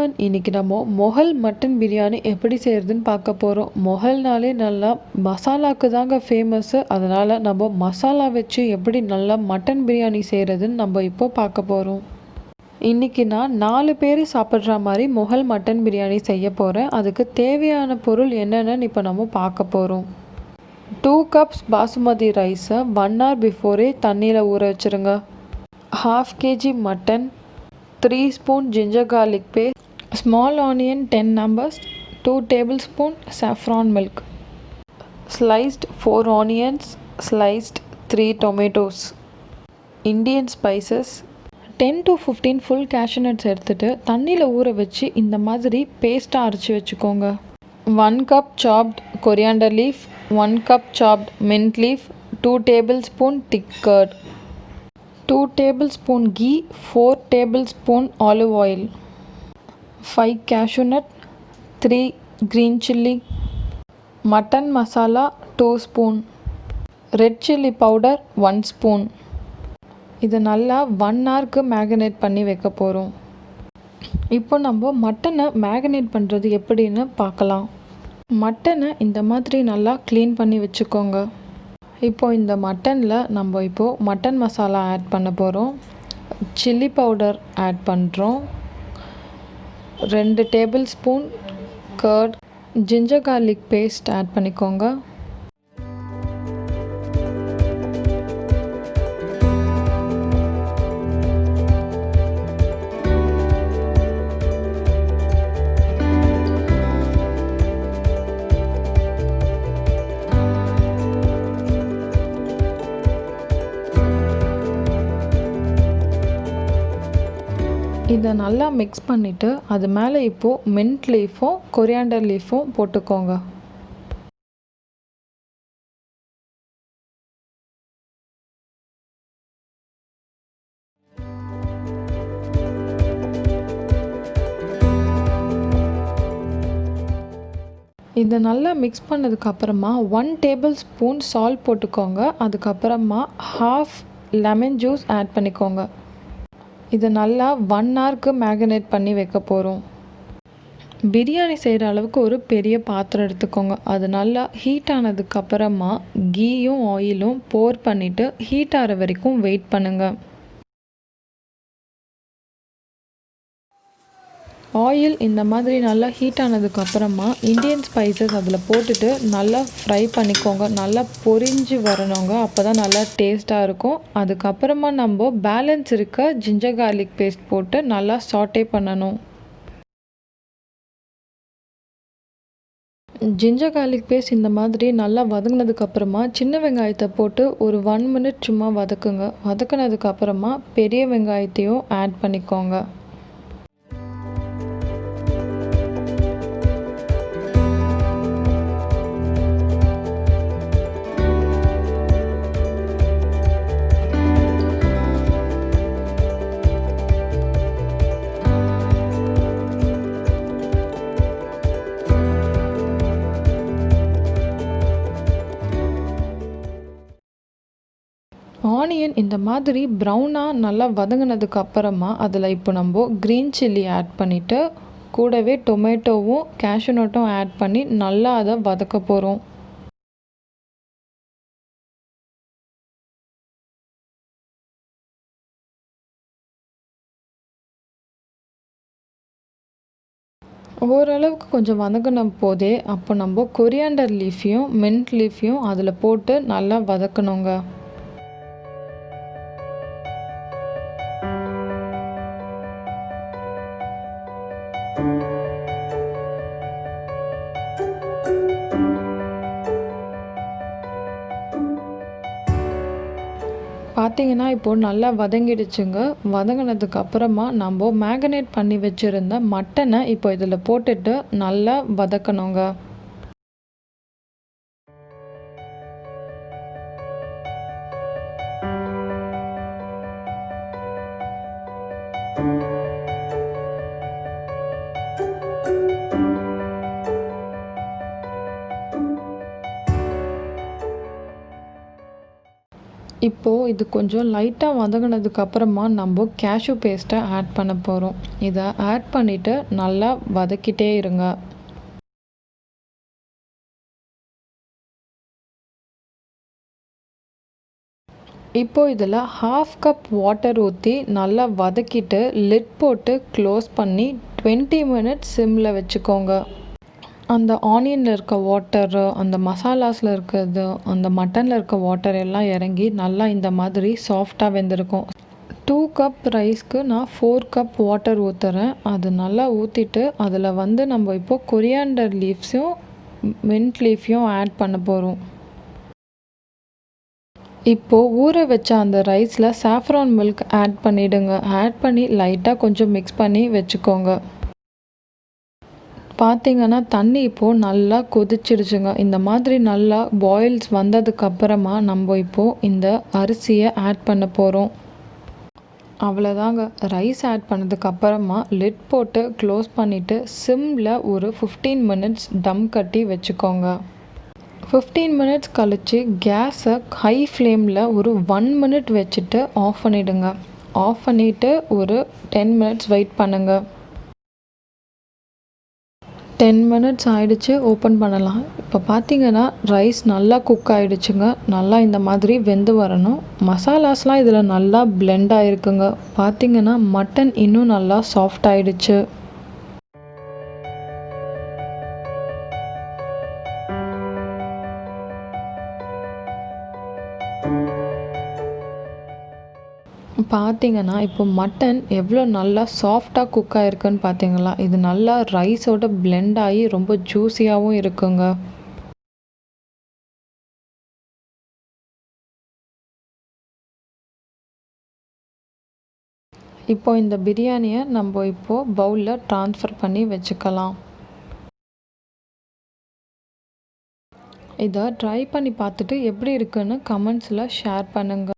Everyone, இன்னைக்கு நம்ம Mughal mutton biryani எப்படி செய்கிறதுன்னு பார்க்க போகிறோம். மொஹல்னாலே நல்லா மசாலாக்கு தாங்க ஃபேமஸ்ஸு. அதனால் நம்ம மசாலா வச்சு எப்படி நல்லா மட்டன் பிரியாணி செய்கிறதுன்னு நம்ம இப்போ பார்க்க போகிறோம். இன்றைக்கி நான் 4 பேர் சாப்பிட்ற மாதிரி மொஹல் மட்டன் பிரியாணி செய்ய போகிறேன். அதுக்கு தேவையான பொருள் என்னென்னு இப்போ நம்ம பார்க்க போகிறோம். 2 cups பாசுமதி ரைஸை 1 hour பிஃபோரே தண்ணியில் ஊற வச்சுருங்க. 1/2 kg mutton, 3 spoon ginger garlic paste, small onion 10 numbers, 2 tablespoon saffron milk, sliced 4 onions, sliced 3 tomatoes, Indian spices, 10 to 15 full cashew nuts எடுத்துட்டு தண்ணியில் ஊற வச்சு இந்த மாதிரி பேஸ்ட்டாக அரைச்சி வச்சுக்கோங்க. 1 cup chopped coriander leaf, 1 cup chopped mint leaf, 2 tablespoon thick curd, 2 tablespoon ghee, 4 tablespoon olive oil, 5 cashew nut, 3 green chilli, mutton masala 2 spoon, red chilli powder 1 spoon. இதை நல்லா 1 hourக்கு மேரினேட் பண்ணி வைக்க போகிறோம். இப்போ நம்ம மட்டனை மேரினேட் பண்ணுறது எப்படின்னு பார்க்கலாம். மட்டனை இந்த மாதிரி நல்லா க்ளீன் பண்ணி வச்சுக்கோங்க. இப்போ இந்த மட்டனில் நம்ம மட்டன் மசாலா ஆட் பண்ண போகிறோம். சில்லி பவுடர் ஆட் பண்ணுறோம். 2 tablespoon curd, ginger garlic paste add பண்ணிக்கோங்க. இதை நல்லா மிக்ஸ் பண்ணிவிட்டு அது மேலே இப்போது மின்ட் லீஃபும் கொரியாண்டர் லீஃபும் போட்டுக்கோங்க. இதை நல்லா மிக்ஸ் பண்ணதுக்கப்புறமா 1 டேபிள் ஸ்பூன் சால்ட் போட்டுக்கோங்க. அதுக்கப்புறமா 1/2 லெமன் ஜூஸ் ஆட் பண்ணிக்கோங்க. இதை நல்லா 1 hourக்கு மேரினேட் பண்ணி வைக்க போகிறோம். பிரியாணி செய்கிற அளவுக்கு ஒரு பெரிய பாத்திரம் எடுத்துக்கோங்க. அது நல்லா ஹீட் ஆனதுக்கப்புறமா கீயும் ஆயிலும் போர் பண்ணிவிட்டு ஹீட் ஆகிற வரைக்கும் வெயிட் பண்ணுங்கள். ஆயில் இந்த மாதிரி நல்லா ஹீட் ஆனதுக்கப்புறமா இண்டியன் ஸ்பைசஸ் அதில் போட்டுட்டு நல்லா ஃப்ரை பண்ணிக்கோங்க. நல்லா பொரிஞ்சு வரணுங்க. அப்போ தான் நல்லா டேஸ்ட்டாக இருக்கும். அதுக்கப்புறமா நம்ம பேலன்ஸ் இருக்க ஜிஞ்சர் கார்லிக் பேஸ்ட் போட்டு நல்லா சாட்டே பண்ணணும். ஜிஞ்சர் கார்லிக் பேஸ்ட் இந்த மாதிரி நல்லா வதங்கினதுக்கப்புறமா சின்ன வெங்காயத்தை போட்டு ஒரு 1 minute சும்மா வதக்குங்க. வதக்கினதுக்கப்புறமா பெரிய வெங்காயத்தையும் ஆட் பண்ணிக்கோங்க. ஆனியன் இந்த மாதிரி ப்ரௌனாக நல்லா வதங்கினதுக்கு அப்புறமா அதில் இப்போ நம்ம க்ரீன் சில்லி ஆட் பண்ணிவிட்டு கூடவே டொமேட்டோவும் கேஷ்யூ நட்டும் ஆட் பண்ணி நல்லா அதை வதக்க போகிறோம். ஓரளவுக்கு கொஞ்சம் வதங்கின போதே அப்போ நம்ம கொரியாண்டர் லீஃபையும் மின்ட் லீஃபையும் அதில் போட்டு நல்லா வதக்கணுங்க. பார்த்தீங்கன்னா இப்போது நல்லா வதங்கிடுச்சுங்க. வதங்கினதுக்கு அப்புறமா நம்ம மேரினேட் பண்ணி வச்சுருந்த மட்டனை இப்போ இதில் போட்டுட்டு நல்லா வதக்கணுங்க. இப்போது இது கொஞ்சம் லைட்டாக வதங்கினதுக்கப்புறமா நம்ம கேஷ்யூ பேஸ்ட்டை ஆட் பண்ண போகிறோம். இதை ஆட் பண்ணிவிட்டு நல்லா வதக்கிட்டே இருங்க. இப்போது இதில் 1/2 கப் வாட்டர் ஊற்றி நல்லா வதக்கிட்டு லிட் போட்டு க்ளோஸ் பண்ணி 20 மினிட்ஸ் சிம்மில் வச்சுக்கோங்க. அந்த ஆனியனில் இருக்க வாட்டரு, அந்த மசாலாஸில் இருக்கிறது, அந்த மட்டனில் இருக்க வாட்டர் எல்லாம் இறங்கி நல்லா இந்த மாதிரி சாஃப்டாக வெந்திருக்கும். 2 கப் ரைஸ்க்கு நான் 4 கப் வாட்டர் ஊற்றுறேன். அது நல்லா ஊற்றிட்டு அதில் நம்ம இப்போது கொரியாண்டர் லீவ்ஸையும் மின்ட் லீஃபையும் ஆட் பண்ண போகிறோம். இப்போது ஊற வச்ச அந்த ரைஸில் சாஃப்ரான் மில்க் ஆட் பண்ணிவிடுங்க. ஆட் பண்ணி லைட்டாக கொஞ்சம் மிக்ஸ் பண்ணி வச்சுக்கோங்க. பார்த்தீங்கன்னா தண்ணி இப்போது நல்லா கொதிச்சிடுச்சுங்க. இந்த மாதிரி நல்லா பாயில்ஸ் வந்ததுக்கப்புறமா நம்ம இப்போது இந்த அரிசியை ஆட் பண்ண போகிறோம். அவ்வளோதாங்க. ரைஸ் ஆட் பண்ணதுக்கப்புறமா லிட் போட்டு க்ளோஸ் பண்ணிவிட்டு சிம்மில் ஒரு 15 மினிட்ஸ் டம் கட்டி வச்சுக்கோங்க. 15 மினிட்ஸ் கழித்து கேஸை ஹை ஃப்ளேமில் ஒரு 1 மினிட் வச்சுட்டு ஆஃப் பண்ணிவிடுங்க. ஆஃப் பண்ணிவிட்டு ஒரு 10 மினிட்ஸ் வெயிட் பண்ணுங்கள். 10 மினிட்ஸ் ஆகிடுச்சு, ஓப்பன் பண்ணலாம். இப்போ பார்த்தீங்கன்னா ரைஸ் நல்லா குக் ஆகிடுச்சுங்க. நல்லா இந்த மாதிரி வெந்து வரணும். மசாலாஸ்லாம் இதில் நல்லா பிளெண்ட் ஆகிருக்குங்க. பார்த்தீங்கன்னா மட்டன் இன்னும் நல்லா சாஃப்ட் ஆகிடுச்சு. பார்த்தீங்கன்னா இப்போ மட்டன் எவ்வளோ நல்லா சாஃப்டாக குக் ஆகிருக்குன்னு பார்த்தீங்களா? இது நல்லா ரைஸோட பிளெண்ட் ஆகி ரொம்ப ஜூஸியாகவும் இருக்குங்க. இப்போ இந்த பிரியாணியை நம்ம இப்போது பவுலில் ட்ரான்ஸ்ஃபர் பண்ணி வச்சுக்கலாம். இதை ட்ரை பண்ணி பார்த்துட்டு எப்படி இருக்குன்னு கமெண்ட்ஸில் ஷேர் பண்ணுங்கள்.